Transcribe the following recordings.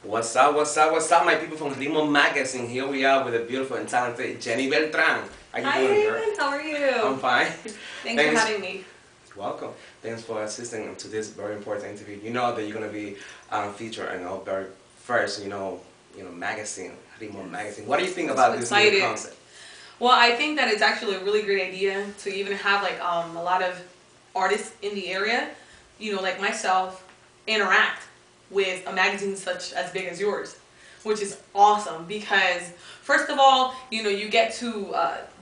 What's up, what's up, what's up, my people from Ritmo Magazine? Here we are with a beautiful and talented Jenny Beltran. How you doing, girl? Raymond, how are you? I'm fine. Thanks for having me. Welcome. Thanks for assisting to this very important interview. You know that you're going to be featured in our very first, magazine, Ritmo Magazine. What do you think about this new concept? Well, I think that it's actually a really great idea to even have like a lot of artists in the area, like myself, interact with a magazine such as big as yours, which is awesome because first of all, you get to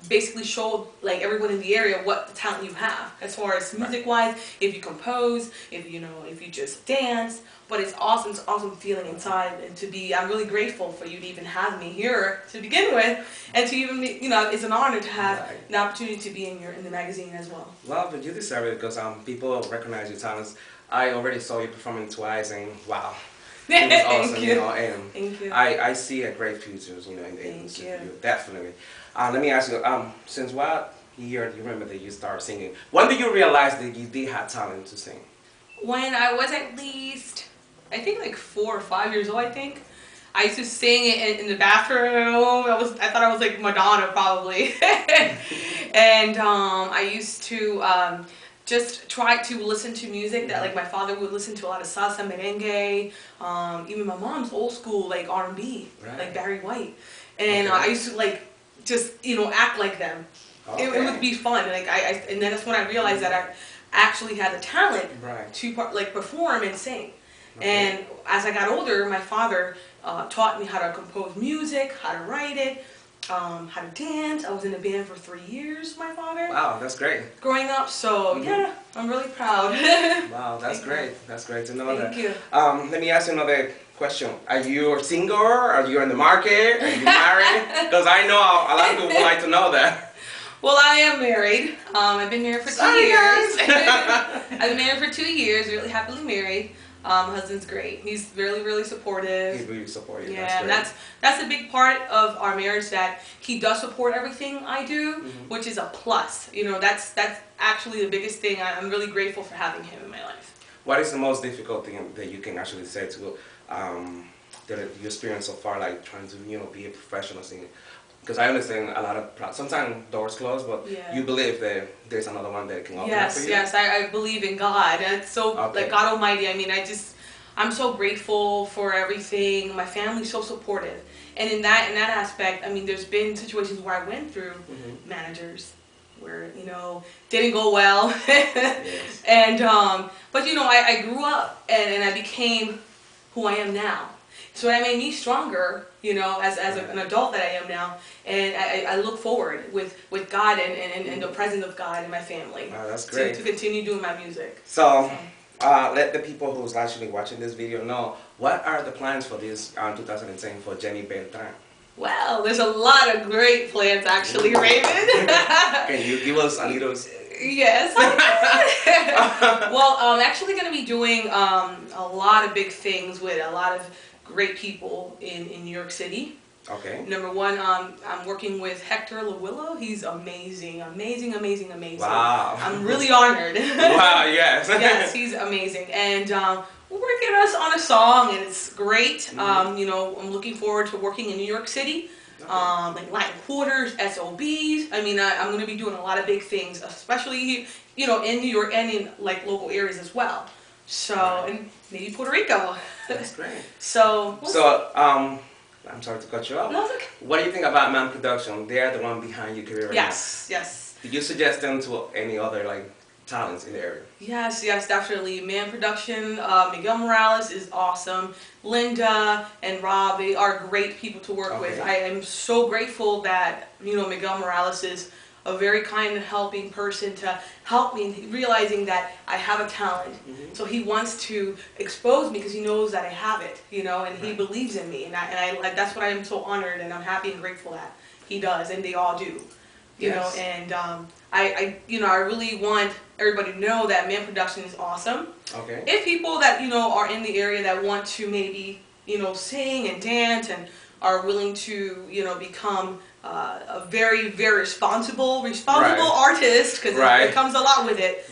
basically show like everyone in the area what the talent you have as far as music wise, if you compose, if you just dance. But it's awesome feeling inside, and I'm really grateful for you to even have me here to begin with, and to even it's an honor to have an opportunity to be in the magazine as well. Well, but you deserve it because people recognize your talents. I already saw you performing twice, and wow, it was awesome. And Thank you. I see a great future, in the industry. Definitely. Let me ask you, since what year do you remember that you started singing? When did you realize that you did have talent to sing? When I was at least, I think like 4 or 5 years old, I think. I used to sing in the bathroom. I thought I was like Madonna probably. And I used to just try to listen to music that like my father would listen to, a lot of salsa, merengue, even my mom's old school like R&B, like Barry White. And I used to like just act like them. It would be fun. Like and then that's when I realized that I actually had the talent to perform and sing. And as I got older, my father taught me how to compose music, how to write it, how to dance. I was in a band for 3 years, my father. Wow, that's great. Growing up, so yeah, I'm really proud. Wow, that's great. That's great to know that. Thank you. Let me ask you another question. Are you single? Are you in the market? Are you married? Because I know a lot of people would like to know that. Well, I am married. I've been married for 2 years. I've been married for 2 years, really happily married. My husband's great. He's really supportive. He's really supportive. Yeah, and that's a big part of our marriage, that he does support everything I do, which is a plus. That's actually the biggest thing. I'm really grateful for having him in my life. What is the most difficult thing that you can actually say to that you experienced so far, like trying to be a professional singer? Because I understand a lot of sometimes doors close, but you believe that there's another one that can open up for you. Yes, I believe in God. It's so like God Almighty. I mean, I'm so grateful for everything. My family's so supportive, and in that aspect, I mean, there's been situations where I went through managers where didn't go well, and but I grew up and I became who I am now. So that made me stronger, as an adult that I am now, and I look forward with God and the presence of God in my family. Wow, that's great. To continue doing my music. So, let the people who's actually watching this video know, what are the plans for this 2010 for Jenny Beltran? Well, there's a lot of great plans actually, Raymond. Can you give us a little? Yes. Well, I'm actually going to be doing a lot of big things with a lot of great people in New York City. Okay. Number one, I'm working with Hector LaWillow. He's amazing. Wow. I'm really honored. Wow, yes. Yes, he's amazing. And we're working us on a song, and it's great. I'm looking forward to working in New York City. Like Latin Quarters, SOBs. I mean, I'm going to be doing a lot of big things, especially, in New York and in like local areas as well. So, and maybe Puerto Rico. That's great. So, I'm sorry to cut you off. No, it's okay. What do you think about Man Production? They are the one behind your career right now. Yes. Did you suggest them to any other talents in the area? Yes, definitely. Man Production, Miguel Morales is awesome. Linda and Rob, they are great people to work with. I am so grateful that, Miguel Morales is a very kind and helping person to help me, realizing that I have a talent. So he wants to expose me because he knows that I have it, and he believes in me. And that's what I am so honored, and I'm happy and grateful that he does, and they all do. And I really want everybody to know that Man Production is awesome. Okay. If people that, are in the area that want to maybe, sing and dance and are willing to, become a very responsible artist, because it comes a lot with it.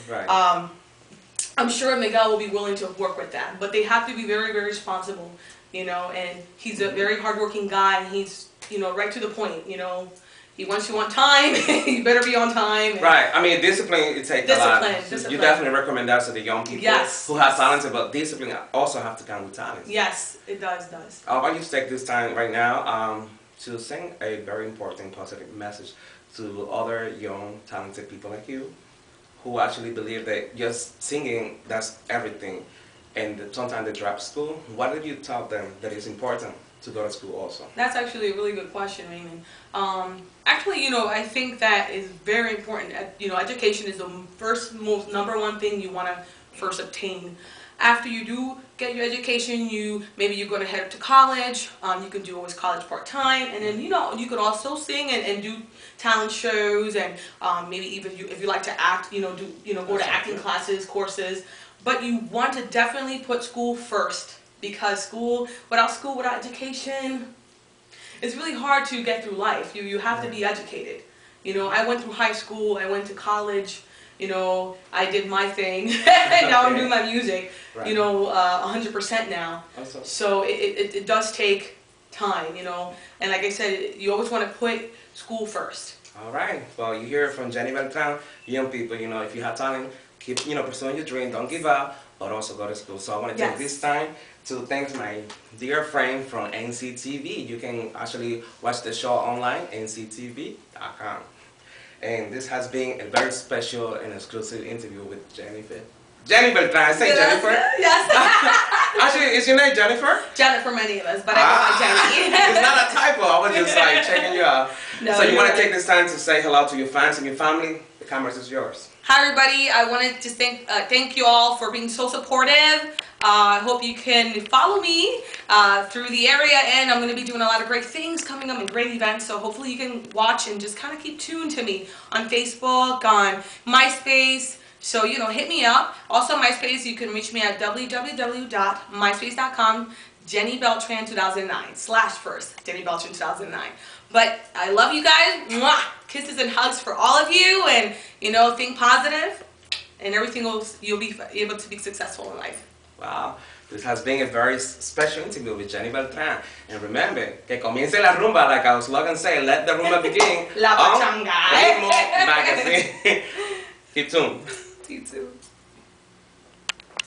I'm sure Miguel will be willing to work with that, but they have to be very responsible. you know, and he's a very hardworking guy, and he's, you know, right to the point, you know. He wants you on time. You better be on time. Right. I mean, discipline, it takes a lot. Discipline. You definitely recommend that to the young people who have talent, but discipline also have to come with talent. Yes, it does. I want you to take this time right now to sing a very important positive message to other young, talented people like you who actually believe that just singing, that's everything. And sometimes they drop school. What did you tell them that is important to go to school also? That's actually a really good question, Raymond. Actually, you know, I think that is very important. You know, education is the first, number one thing you want to first obtain. After you do get your education, maybe you're going to head up to college. You can do always college part-time, and then, you know, you could also sing and do talent shows, and maybe even if you like to act, you know, go to acting classes, courses. But you want to definitely put school first, because without education, it's really hard to get through life. You have to be educated. You know, I went through high school, I went to college, you know, I did my thing, and now I'm doing my music, you know, 100% now. Awesome. So it does take time, you know, and like I said, you always want to put school first. All right. Well, you hear it from Jenny Beltran. Young people, you know, if you have talent, keep, you know, pursuing your dream, don't give up, but also go to school. So I want to take this time to thank my dear friend from NCTV. You can actually watch the show online, nctv.com. And this has been a very special and exclusive interview with Jennifer. Jenny Beltran, say Jennifer. Yes. Actually, is your name Jennifer? Jennifer, many of us, but I go by Jenny. It's not a typo. I was just like checking you out. No, so you want to take this time to say hello to your fans and your family? The camera is yours. Hi everybody, I wanted to thank you all for being so supportive. I hope you can follow me through the area, and I'm going to be doing a lot of great things coming up and great events, so hopefully you can watch and just kind of keep tuned to me on Facebook, on MySpace, so, you know, hit me up. Also MySpace, you can reach me at www.myspace.com, Jenny Beltran 2009, /first, Jenny Beltran 2009. But I love you guys. Mwah! Kisses and hugs for all of you, and, you know, think positive, and everything you'll be able to be successful in life. Wow, this has been a very special interview with Jenny Beltran. And remember, que comience la rumba, like our slogan say, let the rumba begin. La pachanga. Ritmo Magazine. Keep tuned. You too.